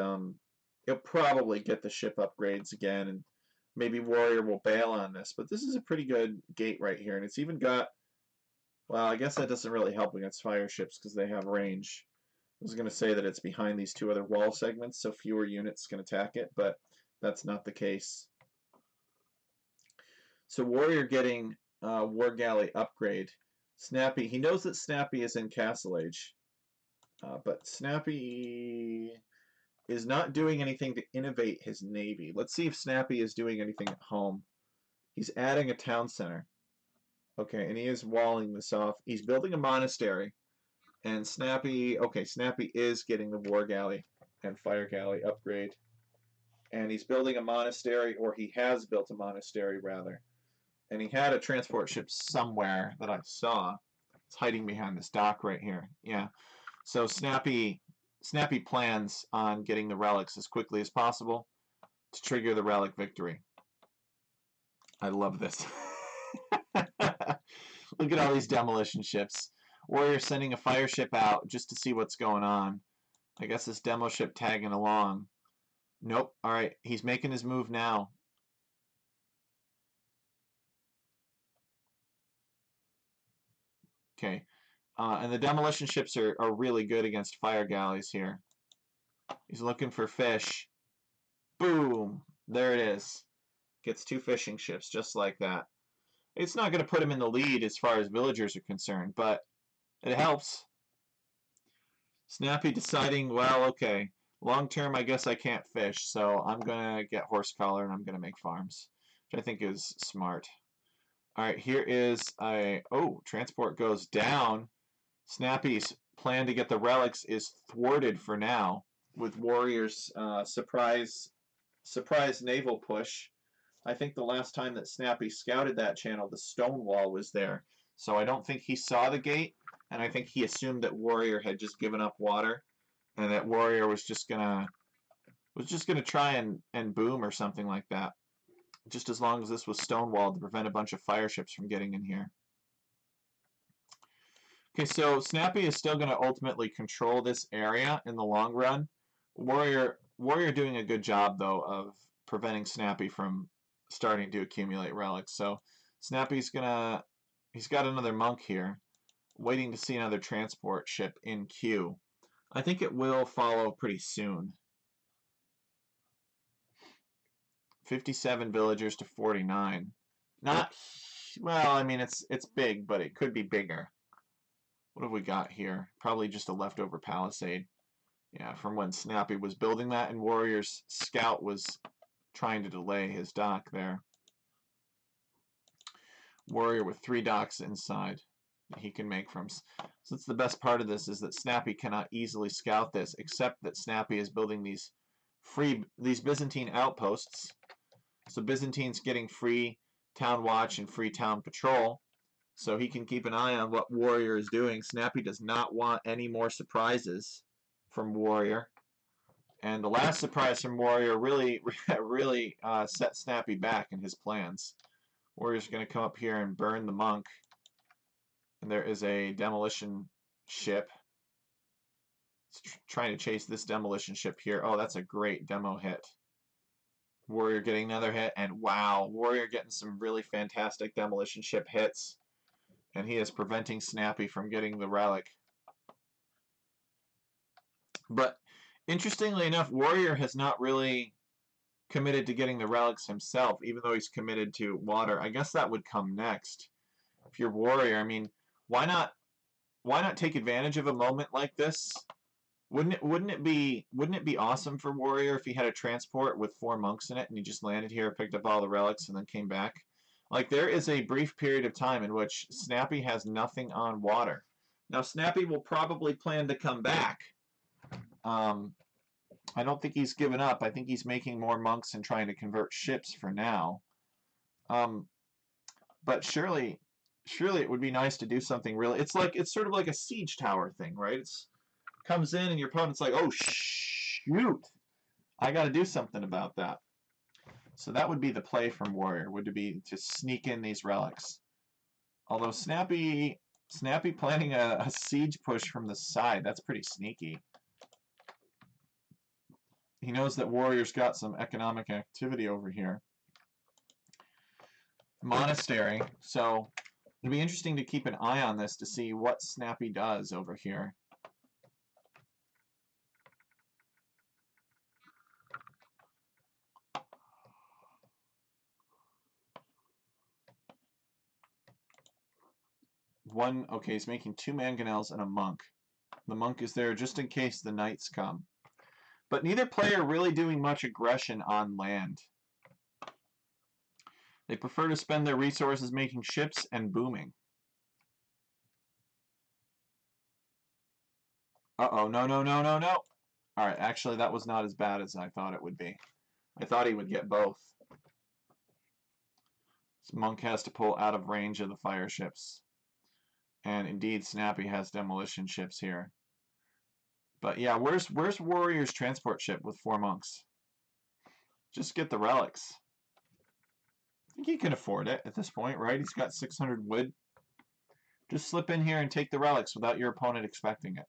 he'll probably get the ship upgrades again, and maybe Warrior will bail on this. But this is a pretty good gate right here, and it's even got, well, I guess that doesn't really help against fire ships because they have range. I was going to say that it's behind these 2 other wall segments, so fewer units can attack it, but that's not the case. So Warrior getting War Galley upgrade. Snappy, he knows that Snappy is in Castle Age, but Snappy is not doing anything to innovate his navy. Let's see if Snappy is doing anything at home. He's adding a town center. Okay, and he is walling this off. He's building a monastery. And Snappy, okay, Snappy is getting the War Galley and Fire Galley upgrade. And he's building a monastery, or he has built a monastery, rather. And he had a transport ship somewhere that I saw. It's hiding behind this dock right here. Yeah. So Snappy plans on getting the relics as quickly as possible to trigger the relic victory. I love this. Look at all these demolition ships. Warrior sending a fire ship out just to see what's going on. I guess this demo ship tagging along. Nope. Alright, he's making his move now. Okay. And the demolition ships are really good against fire galleys here. He's looking for fish. Boom! There it is. Gets 2 fishing ships just like that. It's not going to put him in the lead as far as villagers are concerned, but it helps. Snappy deciding, well, okay, long term I guess I can't fish, so I'm going to get horse collar and I'm going to make farms, which I think is smart. Alright, here is a, oh, transport goes down. Snappy's plan to get the relics is thwarted for now with Warriors' surprise naval push. I think the last time that Snappy scouted that channel, the stone wall was there. So I don't think he saw the gate, and I think he assumed that Warrior had just given up water, and that Warrior was just gonna try and boom or something like that. Just as long as this was stonewalled to prevent a bunch of fire ships from getting in here. Okay, so Snappy is still going to ultimately control this area in the long run. Warrior doing a good job, though, of preventing Snappy from starting to accumulate relics. So Snappy's he's got another monk here, waiting to see another transport ship in queue. I think it will follow pretty soon. 57 villagers to 49. Not, well, I mean, it's big, but it could be bigger. What have we got here? Probably just a leftover palisade. Yeah, from when Snappy was building that, and Warrior's scout was trying to delay his dock there. Warrior with 3 docks inside that he can make from. So that's the best part of this, is that Snappy cannot easily scout this, except that Snappy is building these Byzantine outposts. So Byzantine's getting free town watch and free town patrol, so he can keep an eye on what Warrior is doing. Snappy does not want any more surprises from Warrior. And the last surprise from Warrior really set Snappy back in his plans. Warrior's going to come up here and burn the monk. And there is a demolition ship. It's trying to chase this demolition ship here. Oh, that's a great demo hit. Warrior getting another hit. And wow, Warrior getting some really fantastic demolition ship hits. And he is preventing Snappy from getting the relic. But interestingly enough, Warrior has not really committed to getting the relics himself, even though he's committed to water. I guess that would come next. If you're Warrior, I mean, why not take advantage of a moment like this? Wouldn't it be awesome for Warrior if he had a transport with 4 monks in it and he just landed here, picked up all the relics, and then came back? Like, there is a brief period of time in which Snappy has nothing on water. Now, Snappy will probably plan to come back. I don't think he's given up. I think he's making more monks and trying to convert ships for now. But surely it would be nice to do something really. It's sort of like a siege tower thing, right? It's comes in and your opponent's like, oh shoot, I got to do something about that. So that would be the play from Warrior, would be to sneak in these relics. Although Snappy planning a siege push from the side, that's pretty sneaky. He knows that Warrior's got some economic activity over here. Monastery. So it'll be interesting to keep an eye on this to see what Snappy does over here. Okay, he's making 2 mangonels and a monk. The monk is there just in case the knights come. But neither player really doing much aggression on land. They prefer to spend their resources making ships and booming. Uh-oh, no. Alright, actually that was not as bad as I thought it would be. I thought he would get both. This monk has to pull out of range of the fire ships. And indeed, Snappy has demolition ships here. But yeah, where's Warrior's transport ship with 4 monks? Just get the relics. I think he can afford it at this point, right? He's got 600 wood. Just slip in here and take the relics without your opponent expecting it.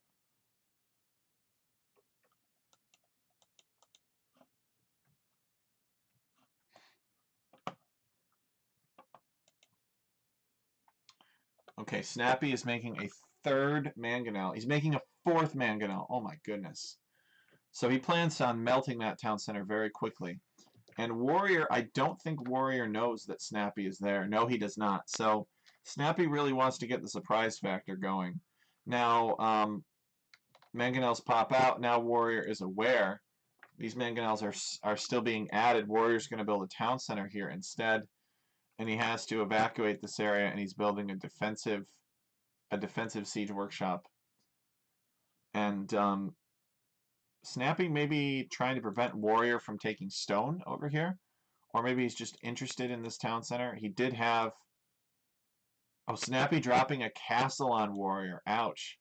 Okay, Snappy is making a 3rd mangonel. He's making a 4th mangonel. Oh my goodness. So he plans on melting that town center very quickly. And Warrior, I don't think Warrior knows that Snappy is there. No, he does not. So Snappy really wants to get the surprise factor going. Now, mangonels pop out. Now Warrior is aware. These mangonels are still being added. Warrior's going to build a town center here instead. And he has to evacuate this area, and he's building a defensive siege workshop. And Snappy maybe trying to prevent Warrior from taking stone over here. Or maybe he's just interested in this town center. He did have... Oh, Snappy dropping a castle on Warrior. Ouch.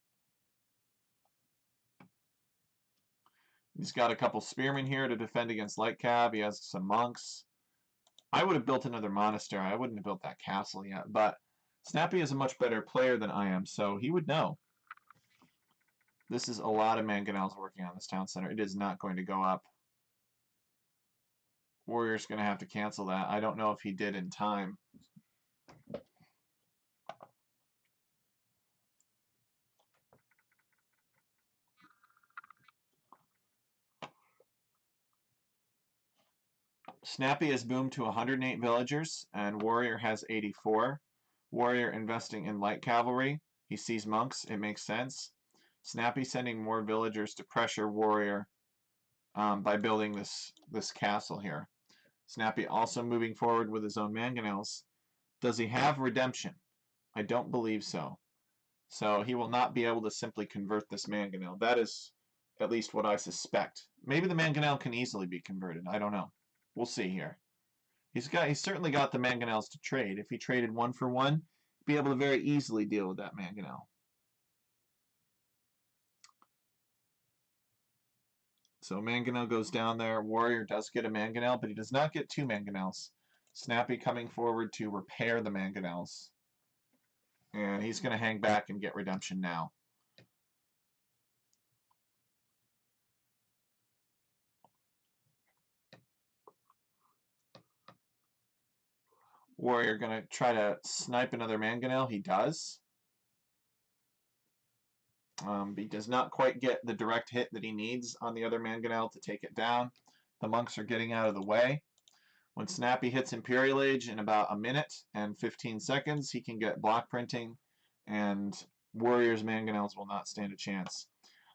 He's got a couple spearmen here to defend against Light Cab. He has some monks. I would have built another monastery. I wouldn't have built that castle yet. But Snappy is a much better player than I am, so he would know. This is a lot of mangonels working on this town center. It is not going to go up. Warrior's going to have to cancel that. I don't know if he did in time. Snappy has boomed to 108 villagers, and Warrior has 84. Warrior investing in light cavalry. He sees monks. It makes sense. Snappy sending more villagers to pressure Warrior by building this castle here. Snappy also moving forward with his own mangonels. Does he have redemption? I don't believe so. So he will not be able to simply convert this mangonel. That is at least what I suspect. Maybe the mangonel can easily be converted. I don't know. We'll see here. He's certainly got the mangonels to trade. If he traded 1 for 1, he'd be able to very easily deal with that mangonel. So mangonel goes down there. Warrior does get a mangonel, but he does not get 2 mangonels. Snappy coming forward to repair the mangonels. And he's going to hang back and get redemption now. Warrior going to try to snipe another mangonel. He does. He does not quite get the direct hit that he needs on the other mangonel to take it down. The monks are getting out of the way. When Snappy hits Imperial Age in about a minute and 15 seconds, he can get block printing, and Warrior's mangonels will not stand a chance.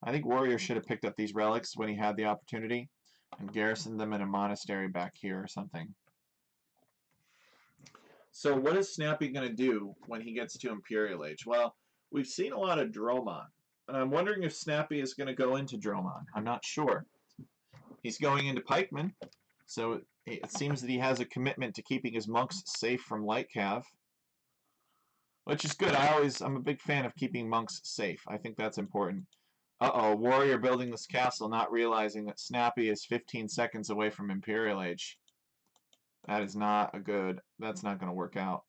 I think Warrior should have picked up these relics when he had the opportunity and garrisoned them in a monastery back here or something. So what is Snappy going to do when he gets to Imperial Age? Well, we've seen a lot of Dromon, and I'm wondering if Snappy is going to go into Dromon. I'm not sure. He's going into Pikeman, so it seems that he has a commitment to keeping his monks safe from Light Cav, which is good. I'm a big fan of keeping monks safe. I think that's important. Uh-oh, Warrior building this castle, not realizing that Snappy is 15 seconds away from Imperial Age. That is not a good... That's not going to work out.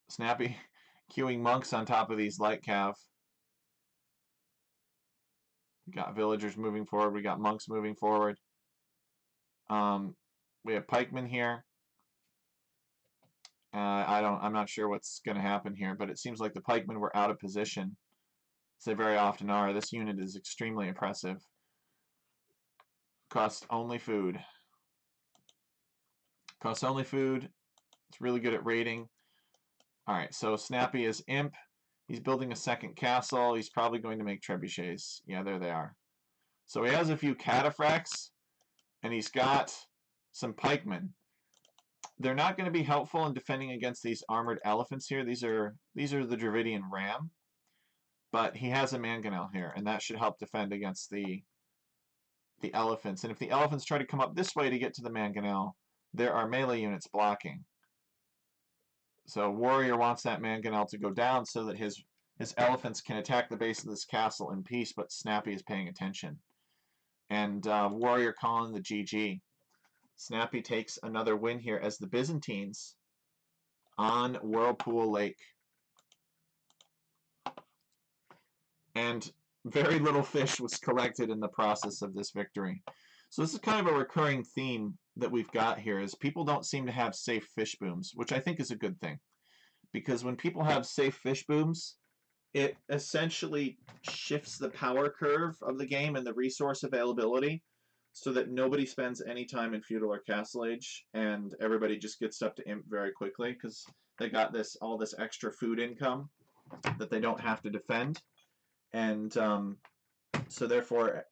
Snappy queuing monks on top of these Light Cav. We got villagers moving forward. We got monks moving forward. We have pikemen here. I'm not sure what's going to happen here, but it seems like the pikemen were out of position, as they very often are. This unit is extremely impressive. Costs only food. Costs only food. It's really good at raiding. Alright, so Snappy is Imp. He's building a second castle. He's probably going to make trebuchets. Yeah, there they are. So he has a few cataphracts, and he's got some pikemen. They're not going to be helpful in defending against these armored elephants here. These are the Dravidian Ram. But he has a mangonel here, and that should help defend against the elephants. And if the elephants try to come up this way to get to the mangonel, there are melee units blocking. So Warrior wants that mangonel to go down so that his elephants can attack the base of this castle in peace, but Snappy is paying attention. And Warrior calling the GG. Snappy takes another win here as the Byzantines on Whirlpool Lake. And very little fish was collected in the process of this victory. So this is kind of a recurring theme that we've got here, is people don't seem to have safe fish booms, which I think is a good thing. Because when people have safe fish booms, it essentially shifts the power curve of the game and the resource availability so that nobody spends any time in Feudal or Castle Age, and everybody just gets up to Imp very quickly because they got all this extra food income that they don't have to defend. And so therefore,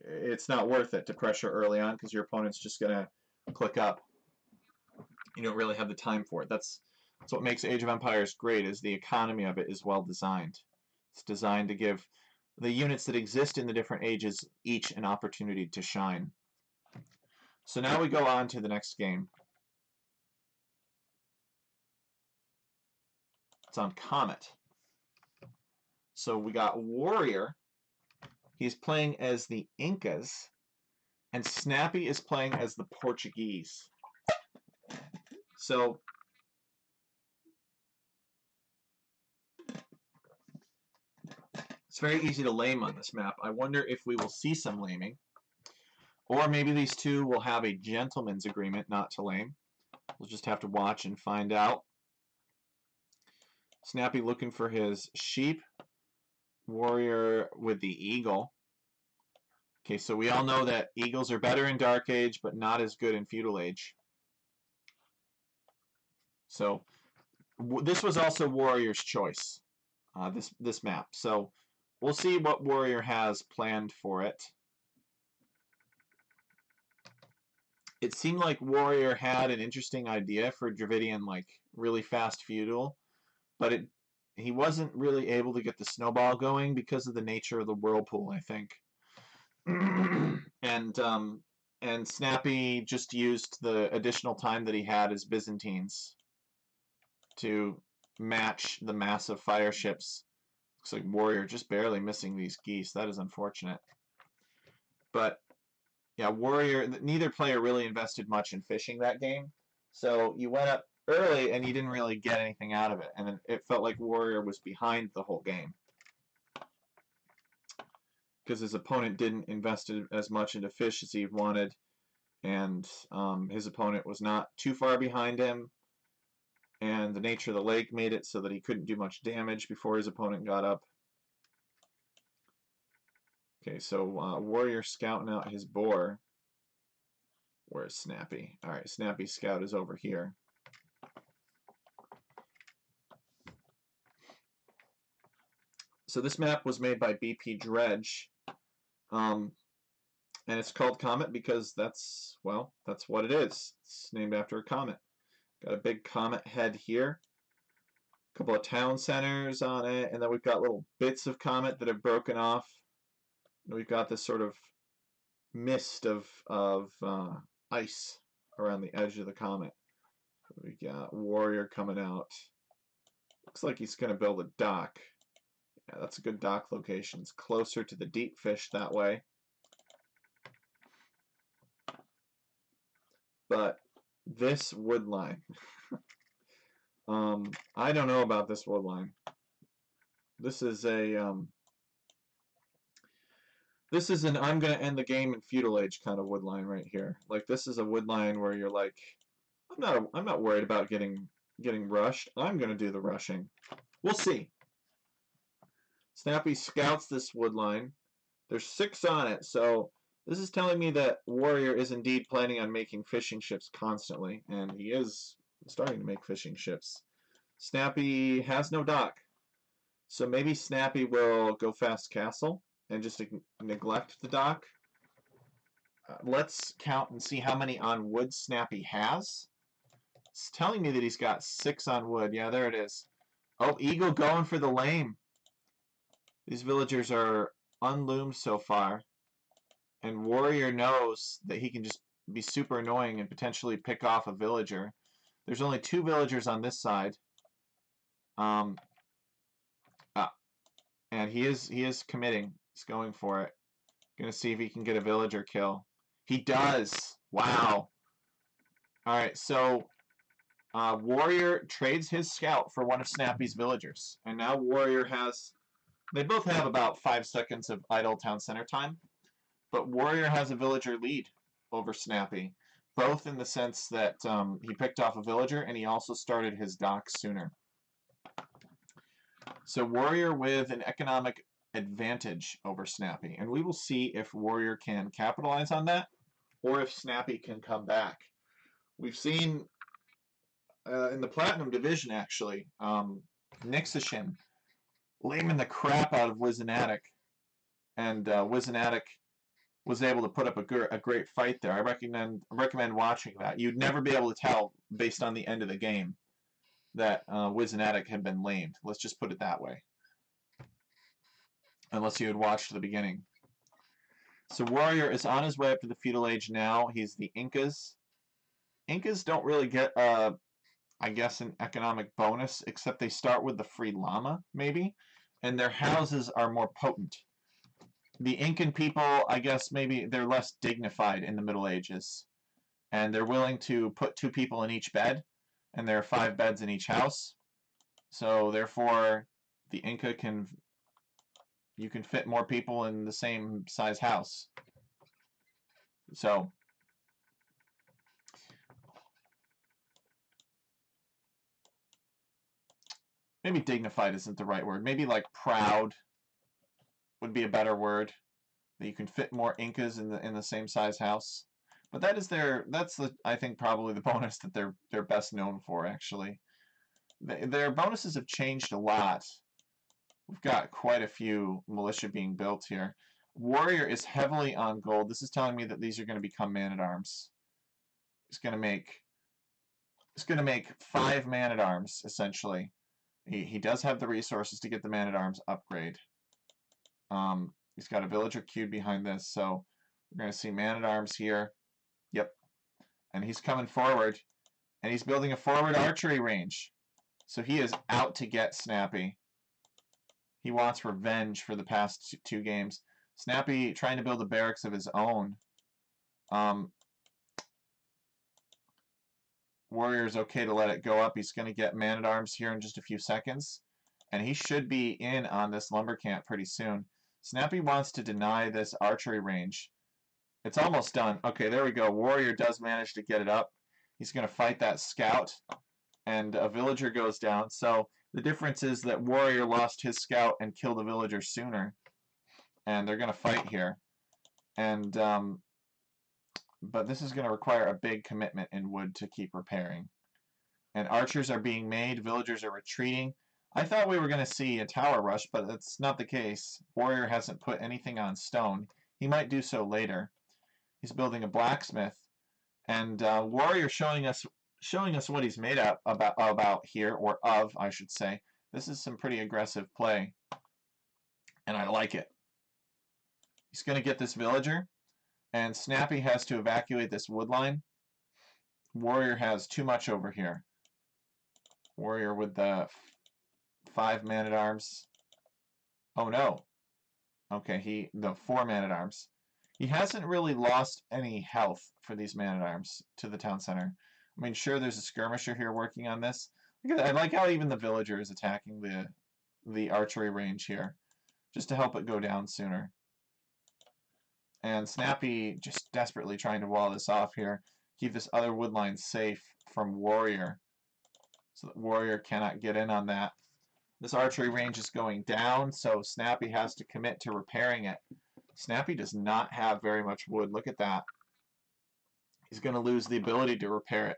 it's not worth it to pressure early on because your opponent's just going to click up. You don't really have the time for it. That's That's what makes Age of Empires great, is the economy of it is well designed. It's designed to give the units that exist in the different ages each an opportunity to shine. So now we go on to the next game. It's on Comet. So we got Warrior. He's playing as the Incas, and Snappy is playing as the Portuguese. So it's very easy to lame on this map. I wonder if we will see some laming, or maybe these two will have a gentleman's agreement not to lame. We'll just have to watch and find out. Snappy looking for his sheep. Warrior with the eagle. Okay, so we all know that eagles are better in Dark Age, but not as good in Feudal Age. So this was also Warrior's choice, this map. So we'll see what Warrior has planned for it. It seemed like Warrior had an interesting idea for Dravidian, like really fast feudal, but he wasn't really able to get the snowball going because of the nature of the whirlpool, I think. And Snappy just used the additional time that he had as Byzantines to match the massive fire ships. Looks like Warrior just barely missing these geese. That is unfortunate. But yeah, Warrior, neither player really invested much in fishing that game. So you went up early and you didn't really get anything out of it. And it felt like Warrior was behind the whole game, because his opponent didn't invest as much into fish as he wanted, and his opponent was not too far behind him, and the nature of the lake made it so that he couldn't do much damage before his opponent got up. Okay, so Warrior scouting out his boar. Where's Snappy? Alright, Snappy's scout is over here. So this map was made by BP Dredge. And it's called Comet because that's what it is. It's named after a comet. Got a big comet head here. A couple of town centers on it, and then we've got little bits of comet that have broken off. And we've got this sort of mist of ice around the edge of the comet. We got Warrior coming out. Looks like he's going to build a dock. Yeah, that's a good dock location. It's closer to the deep fish that way. But this wood line, I don't know about this wood line. This is an I'm gonna end the game in Feudal Age kind of wood line right here. Like, this is a wood line where you're like, I'm not worried about getting rushed. I'm gonna do the rushing. We'll see. Snappy scouts this wood line. There's 6 on it, so this is telling me that Warrior is indeed planning on making fishing ships constantly, and he is starting to make fishing ships. Snappy has no dock, so maybe Snappy will go fast castle and just neglect the dock. Let's count and see how many on wood Snappy has. It's telling me that he's got 6 on wood. Yeah, there it is. Oh, Eagle going for the lame. These villagers are unloomed so far, and Warrior knows that he can just be super annoying and potentially pick off a villager. There's only 2 villagers on this side. And he is committing. He's going for it. Gonna see if he can get a villager kill. He does. Wow. Alright, so Warrior trades his scout for one of Snappy's villagers. And now Warrior has... They both have about 5 seconds of idle town center time. But Warrior has a villager lead over Snappy. Both in the sense that he picked off a villager and he also started his dock sooner. So Warrior with an economic advantage over Snappy. And we will see if Warrior can capitalize on that or if Snappy can come back. We've seen in the Platinum Division, actually, Nixishin laming the crap out of Wizanatic. And Wizanatic was able to put up a great fight there. I recommend watching that. You'd never be able to tell based on the end of the game that Wiznatic had been lamed. Let's just put it that way. Unless you had watched the beginning. So Warrior is on his way up to the feudal age now. He's the Incas. Incas don't really get, I guess, an economic bonus, except they start with the free llama, maybe, and their houses are more potent. The Incan people, I guess, maybe they're less dignified in the Middle Ages, and they're willing to put 2 people in each bed, and there are 5 beds in each house. So therefore, the Inca you can fit more people in the same size house. So maybe dignified isn't the right word. Maybe like proud would be a better word. That you can fit more Incas in the same size house. But that's the I think probably the bonus that they're best known for actually. Their bonuses have changed a lot. We've got quite a few militia being built here. Warrior is heavily on gold. This is telling me that these are going to become man-at-arms. It's going to make 5 man-at-arms essentially. He does have the resources to get the man-at-arms upgrade. He's got a villager queued behind this, so we're going to see man-at-arms here. Yep. And he's coming forward, and he's building a forward archery range. So he is out to get Snappy. He wants revenge for the past 2 games. Snappy trying to build a barracks of his own. Warrior's okay to let it go up. He's going to get man-at-arms here in just a few seconds. And he should be in on this lumber camp pretty soon. Snappy wants to deny this archery range. It's almost done. Okay, there we go. Warrior does manage to get it up. He's going to fight that scout. And a villager goes down. So the difference is that Warrior lost his scout and killed a villager sooner. And they're going to fight here. And but this is going to require a big commitment in wood to keep repairing. And archers are being made. Villagers are retreating. I thought we were going to see a tower rush, but that's not the case. Warrior hasn't put anything on stone. He might do so later. He's building a blacksmith. And Warrior showing us what he's made up about here, or of, I should say. This is some pretty aggressive play. And I like it. He's going to get this villager. And Snappy has to evacuate this wood line. Warrior has too much over here. Warrior with the 5 man-at-arms. Oh no. Okay, the 4 man-at-arms. He hasn't really lost any health for these man-at-arms to the town center. I mean, sure, there's a skirmisher here working on this. I like how even the villager is attacking the archery range here, just to help it go down sooner. And Snappy just desperately trying to wall this off here, keep this other wood line safe from Warrior, so that Warrior cannot get in on that. This archery range is going down, so Snappy has to commit to repairing it. Snappy does not have very much wood. Look at that. He's going to lose the ability to repair it.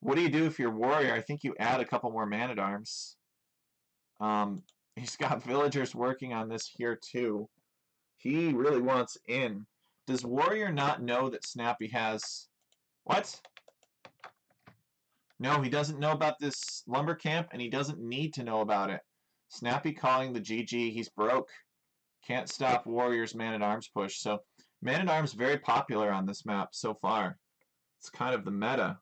What do you do if you're Warrior? I think you add a couple more man-at-arms. He's got villagers working on this here too. He really wants in. Does Warrior not know that Snappy has... What? No, he doesn't know about this lumber camp, and he doesn't need to know about it. Snappy calling the GG. He's broke. Can't stop Warrior's man-at-arms push. So, man-at-arms very popular on this map so far. It's kind of the meta.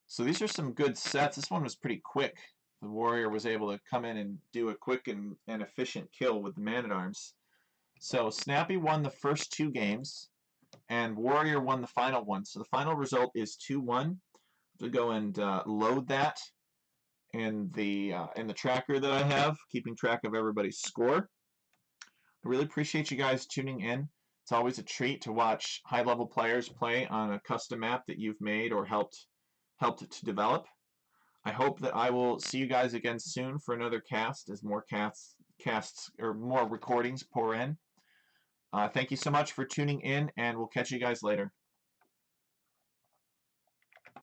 So these are some good sets. This one was pretty quick. The Warrior was able to come in and do a quick and efficient kill with the man-at-arms. So Snappy won the first 2 games, and Warrior won the final one. So the final result is 2-1. We'll go and load that in the tracker that I have, keeping track of everybody's score. I really appreciate you guys tuning in. It's always a treat to watch high-level players play on a custom map that you've made or helped to develop. I hope that I will see you guys again soon for another cast as more casts or more recordings pour in. Thank you so much for tuning in, and we'll catch you guys later.